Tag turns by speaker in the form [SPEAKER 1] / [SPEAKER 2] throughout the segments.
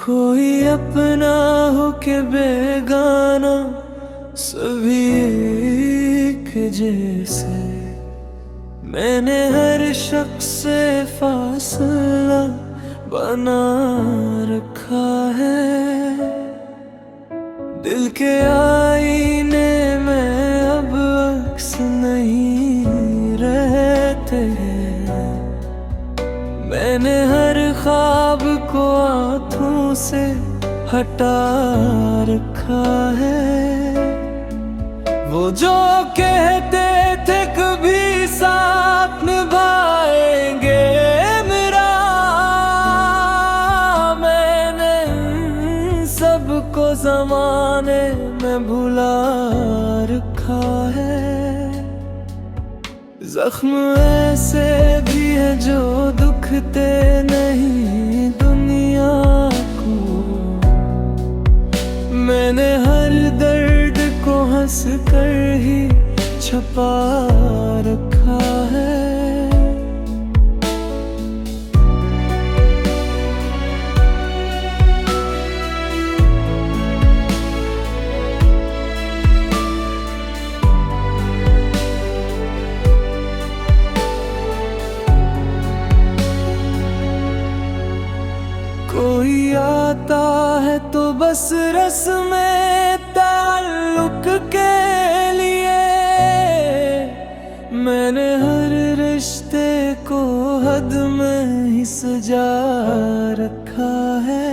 [SPEAKER 1] कोई अपना हो के बेगाना, सभी एक जैसे। मैंने हर शख्स से फासला बना रखा है। दिल के आईने में अब अक्स नहीं रहते हैं। मैंने हर ख्वाब को आँखों से हटा रखा है। वो जो कहते थे कभी साथ निभाएंगे मेरा, मैंने सबको ज़माने में भुला रखा है। जख्म ऐसे भी है जो दुखते नहीं दुनिया को। मैंने हर दर्द को हंस कर ही छुपा रखा है। कोई आता है तो बस रस्में ताल्लुक के लिए। मैंने हर रिश्ते को हद में ही सजा रखा है।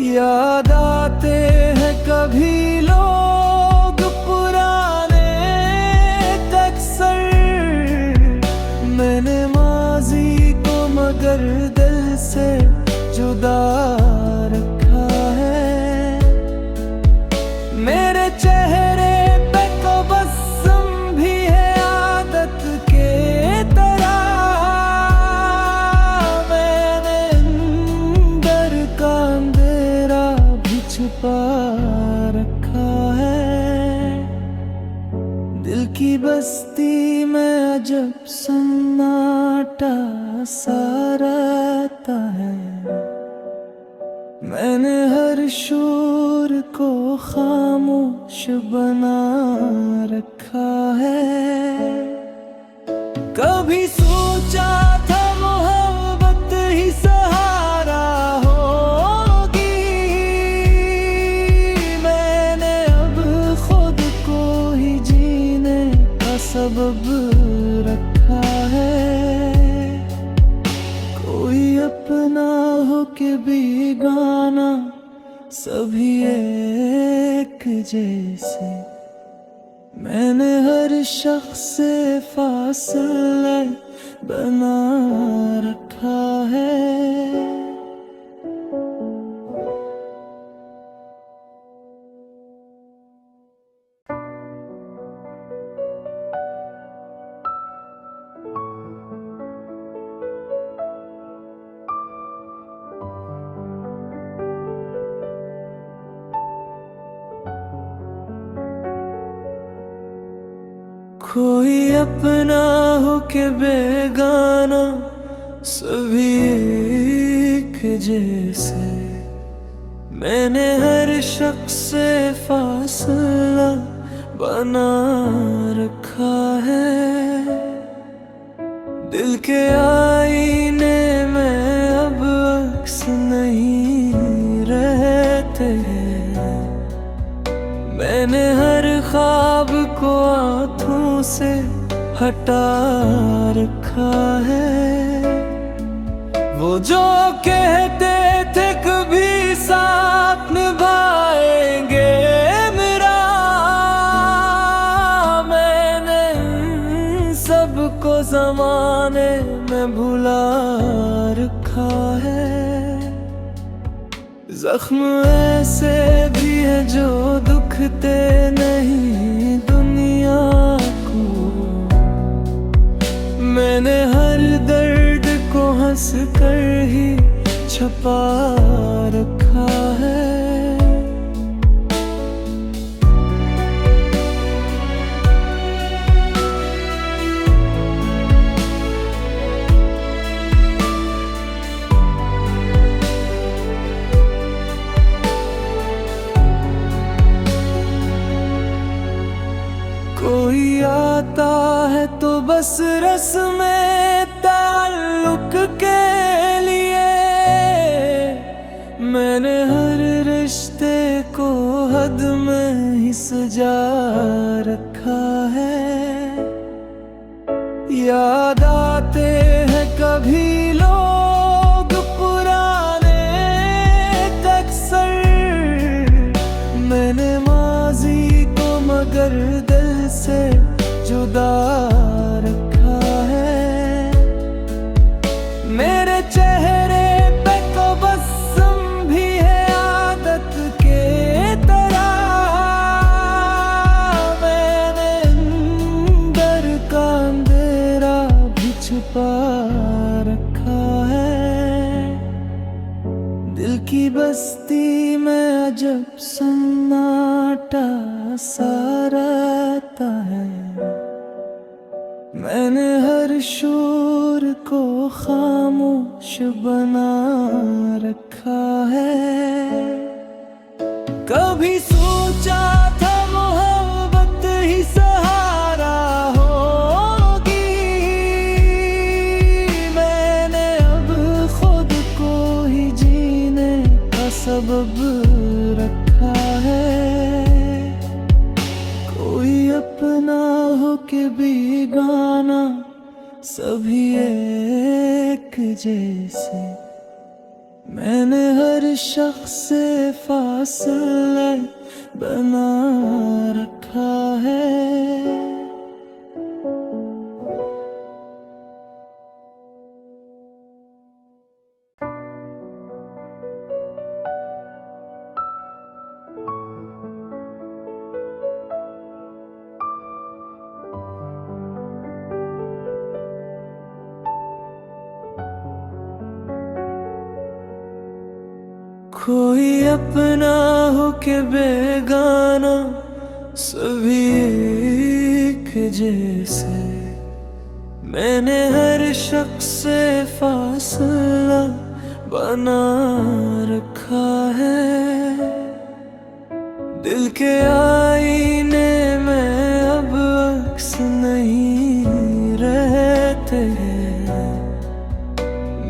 [SPEAKER 1] याद आते हैं कभी लोग पुराने अक्सर। मैंने माजी को मगर दिल से जुदा रखा है। मेरे चेहरे पे तो बसम भी है आदत के तरह। मैंने अंदर का अंधेरा भी छुपा रखा है। दिल की बस्ती में अजब सन्नाटा सा रहता है। मैंने हर शोर को खामोश बना रखा है। कभी सोचा था मोहब्बत ही सहारा होगी। मैंने अब खुद को ही जीने का सबब रखा है। कोई अपना हो के बेगाना, सभी एक जैसे। मैंने हर शख्स से फासला बना रखा है। कोई अपना हो के बेगाना, सभी एक जैसे। मैंने हर शख्स से फासला बना रखा है। दिल के आईने में अब अक्स नहीं रहते हैं। मैंने हर ख्वाब को आँखों से हटा रखा है। वो जो कहते थे कभी साथ निभाएंगे मेरा, मैंने सबको ज़माने में भुला रखा है। जख्म ऐसे भी है जो दुखते नहीं दुनिया को। मैंने हर दर्द को हंस कर ही छुपा रखा है। बस रस्में ताल्लुक के लिए मैंने हर रिश्ते को हद में ही सजा रखा है। याद आते हैं कभी लोग पुराने अक्सर, मैंने माजी को मगर दिल से जुदा रखा है। मेरे चेहरे पे तो बस्म भी है आदत के तरह, मैंने अंदर का अंधेरा भी छुपा रखा है। दिल की बस्ती में अजब सन्नाटा सा रहता है, मैंने हर शोर को खामोश बना रखा है। कभी सोचा था मोहब्बत ही सहारा होगी, मैंने अब खुद को ही जीने का सबब रखा है। कोई अपना हो के बेगाना सभी एक जैसे, मैंने हर शख्स से फासले बना रखा है। कोई अपना हो के बेगाना सभी एक जैसे, मैंने हर शख्स से फासला बना रखा है। दिल के आईने में अब अक्स नहीं रहते हैं,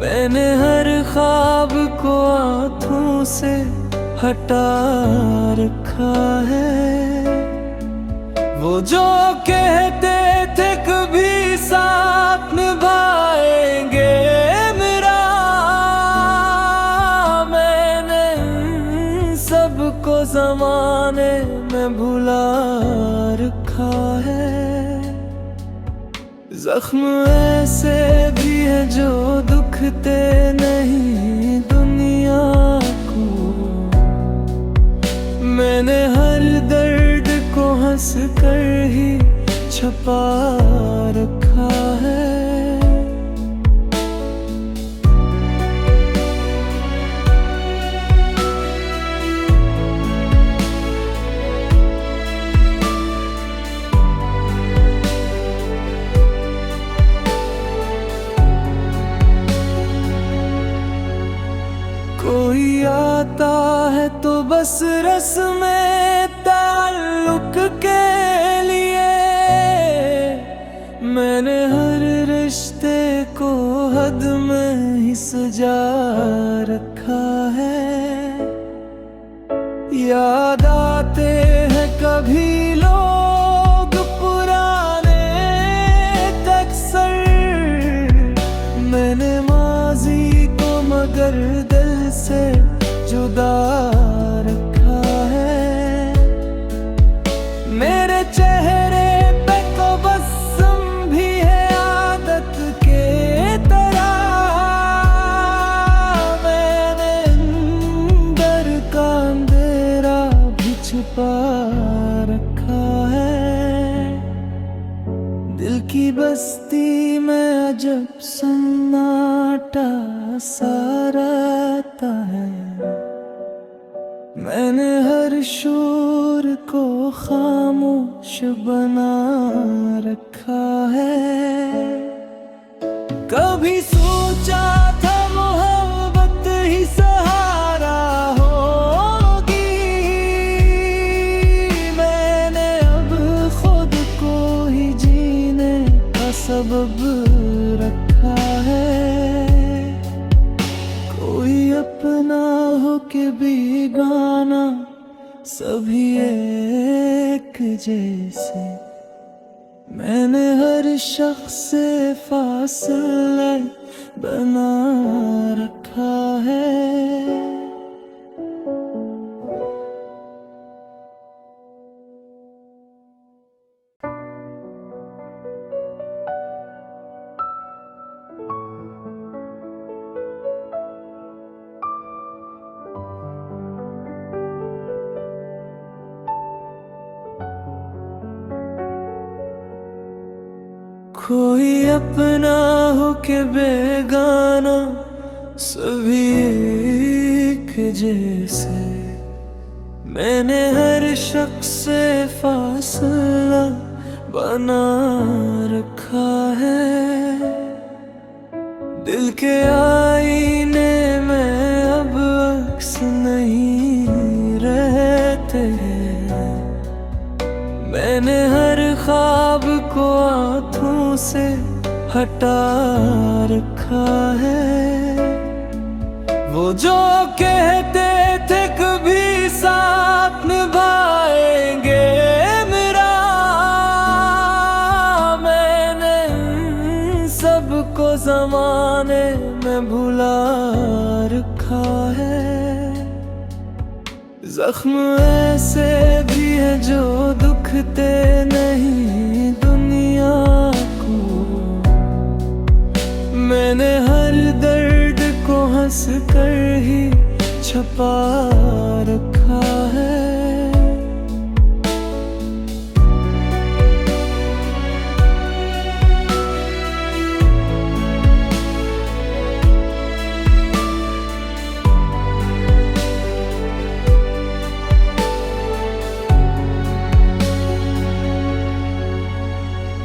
[SPEAKER 1] मैंने हर ख्वाब को आँखों से हटा रखा है। वो जो कहते थे कभी साथ निभाएंगे मेरा, मैंने सबको ज़माने में भुला रखा है। जख्म ऐसे भी है जो दुखते नहीं दुनिया को, मैंने हर दर्द को हंस कर ही छुपा रखा है। कोई आता है तो बस रस्में ताल्लुक के लिए मैंने हर रिश्ते को हद में ही सजा रखा है। याद आते हैं कभी लोग पुराने अक्सर, मैंने माजी को मगर दिल से जुदा रखा है। मेरे चेहरे पे तो बस्म भी है आदत के तरह, मैंने अंदर का अंधेरा भी छुपा रखा है। दिल की बस्ती में अजब सन्नाटा सा रहता है, मैंने हर शोर को खामोश बना रखा है। कभी सोचा था मोहब्बत ही सहारा होगी, मैंने अब खुद को ही जीने का सब सबब रखा है। कोई अपना हो के बेगाना, सभी एक जैसे। मैंने हर शख्स से फासला बना रखा है। कोई अपना हो के बेगाना, सभी एक जैसे। मैंने हर शख्स से फासला बना रखा है। दिल के आईने में अब अक्स नहीं रहते हैं। मैंने हर ख्वाब को आँखों से हटा रखा है। वो जो कहते थे कभी साथ निभाएंगे मेरा, मैंने सबको ज़माने में भुला रखा है। जख्म ऐसे भी है जो दुखते नहीं दुनिया को। मैंने हर दर्द को हंस कर ही छुपा रखा है।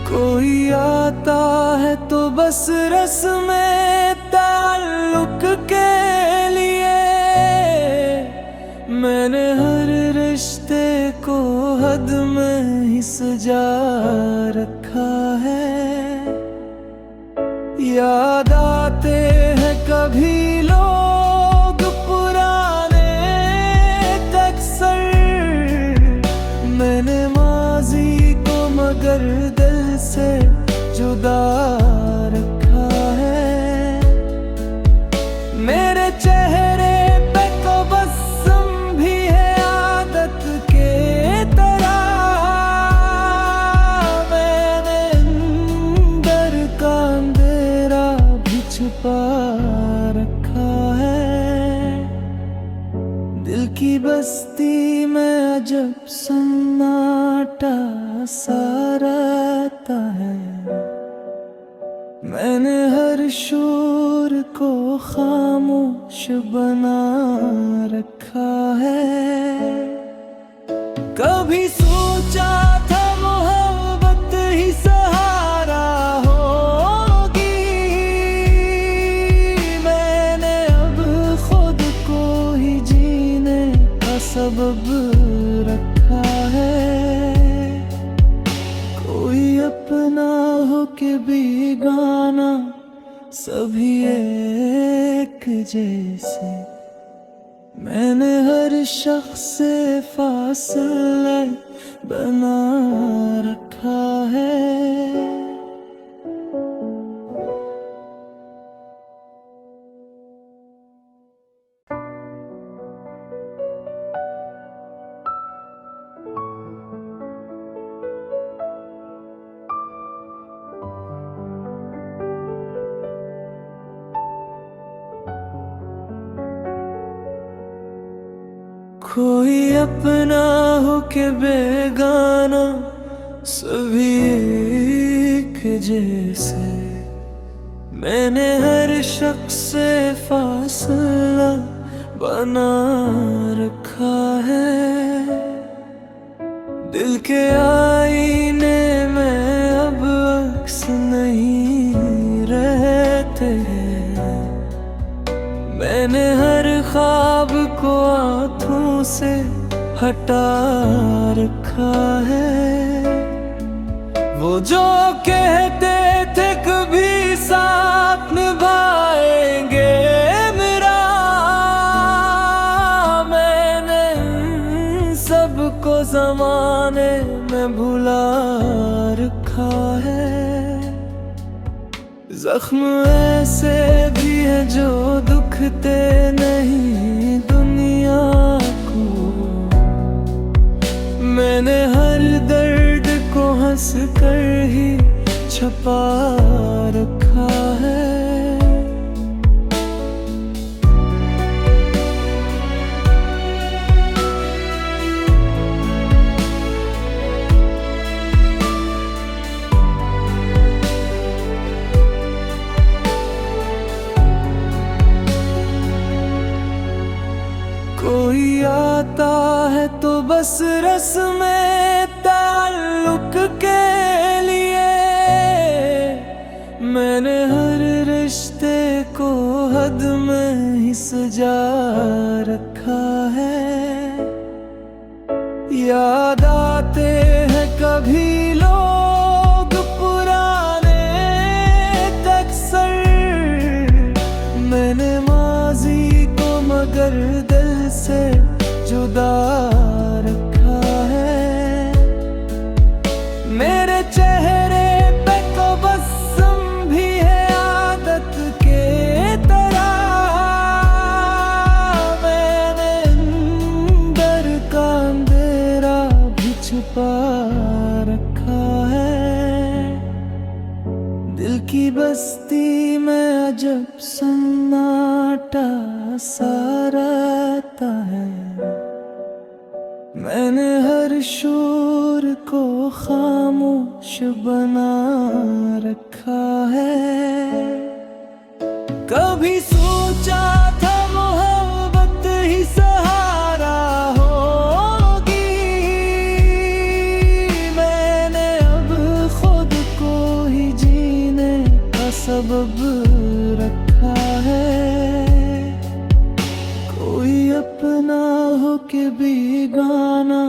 [SPEAKER 1] कोई आता है तो बस रस्में ताल्लुक के लिए। मैंने हर रिश्ते को हद में ही सजा रखा है। याद आते हैं कभी लोग पुराने अक्सर। मैंने माजी को मगर दिल से जुदा रखा है। मेरे चेहरे पे तो बस्म भी है आदत के तरह। मैंने अंदर का अंधेरा भी छुपा रखा है। दिल की बस्ती में अजब सन्नाटा सा रहता है। मैंने हर शोर को खामोश बना रखा है। कभी सोचा था मोहब्बत ही सहारा होगी। मैंने अब खुद को ही जीने का सबब रखा है। कोई अपना हो के बेगाना, सभी एक जैसे। मैंने हर शख्स से फासला बना रखा है। कोई अपना हो के बेगाना, सभी एक जैसे। मैंने हर शख्स से फासला बना रखा है। दिल के आईने में अब अक्स नहीं रहते हैं। मैंने हर ख्वाब को आँखों से हटा रखा है। वो जो कहते थे जमाने में भुला रखा है। जख्म ऐसे भी है जो दुखते नहीं दुनिया को। मैंने हर दर्द को हंस कर ही छुपा रखा है। कोई आता है तो बस रस्में ताल्लुक के लिए। मैंने हर रिश्ते को हद में ही सजा रखा है। याद आते हैं कभी लोग पुराने अक्सर। मैंने माजी को मगर दिल से जुदा रखा है। मेरे चेहरे पे तो बसम भी है आदत के तरह। मैंने अंदर का अंधेरा भी छुपा रखा है। दिल की बस्ती में अजब सन्नाटा सा रहता है। मैंने हर शोर को खामोश बना रखा है। कभी सोचा था मोहब्बत ही सहारा होगी। मैंने अब खुद को ही जीने का सबब रखा है। कोई अपना हो के बेगाना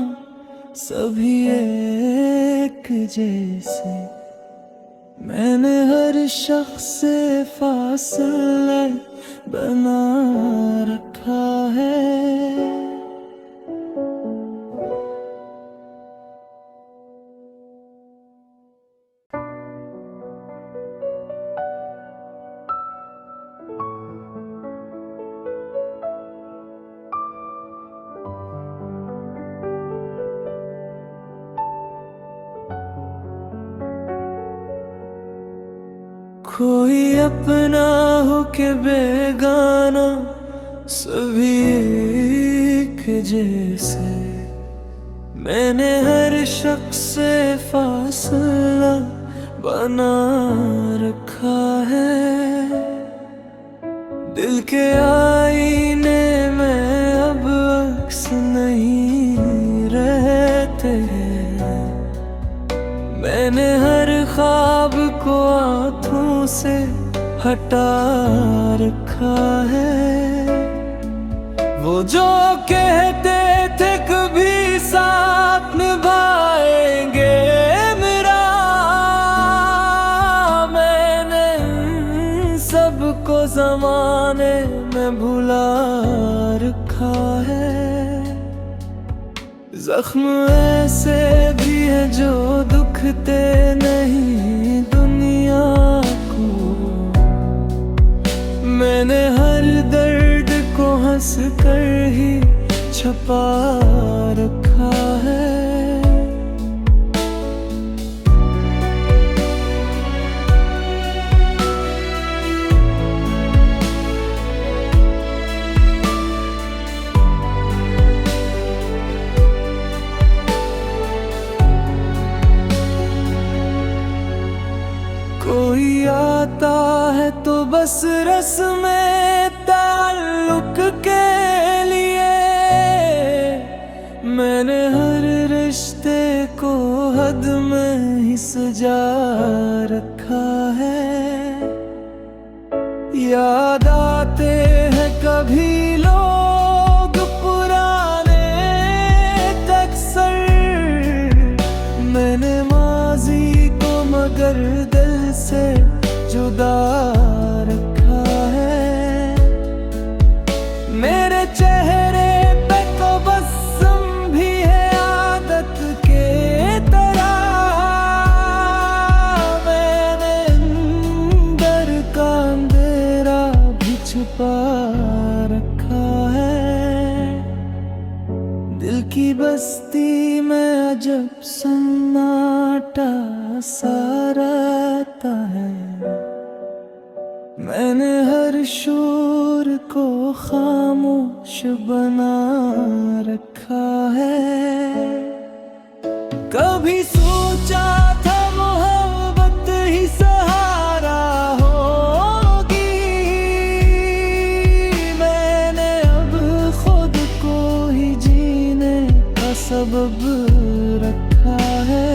[SPEAKER 1] सभी एक जैसे। मैंने हर शख्स से फासले बना रखा है। कोई अपना हो के बेगाना सभी एक जैसे। मैंने हर शख्स से फासला बना रखा है। दिल के आईने में अब अक्स नहीं रहते हैं। मैंने हर ख्वाब को आँखों से हटा रखा है। वो जो कहते थे कभी साथ निभाएंगे मेरा। मैंने सबको जमाने में भुला रखा है। जख्म ऐसे भी है जो दुखते नहीं दुनिया को। मैंने हर दर्द को हंस कर ही छुपा रखा है। कोई आता है तो बस रस्में ताल्लुक के लिए। मैंने हर रिश्ते को हद में ही सजा रखा है। याद आते हैं कभी लोग पुराने अक्सर। मैंने माजी को मगर दिल से जुदा रखा है। मेरे चेहरे पे तो बसम भी है आदत के रखा है। दिल की बस्ती में अजब सन्नाटा सा रहता है। मैंने हर शोर को खामोश बना रखा है। कभी सोचा था मोहब्बत ही सहारा होगी, मैंने अब खुद को ही जीने का सबब रखा है।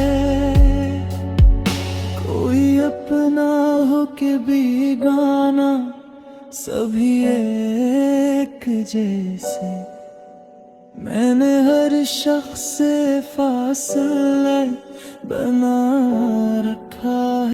[SPEAKER 1] कोई अपना हो के बेगाना, सभी एक जैसे। मैंने हर शख्स से फासले बना रखा है।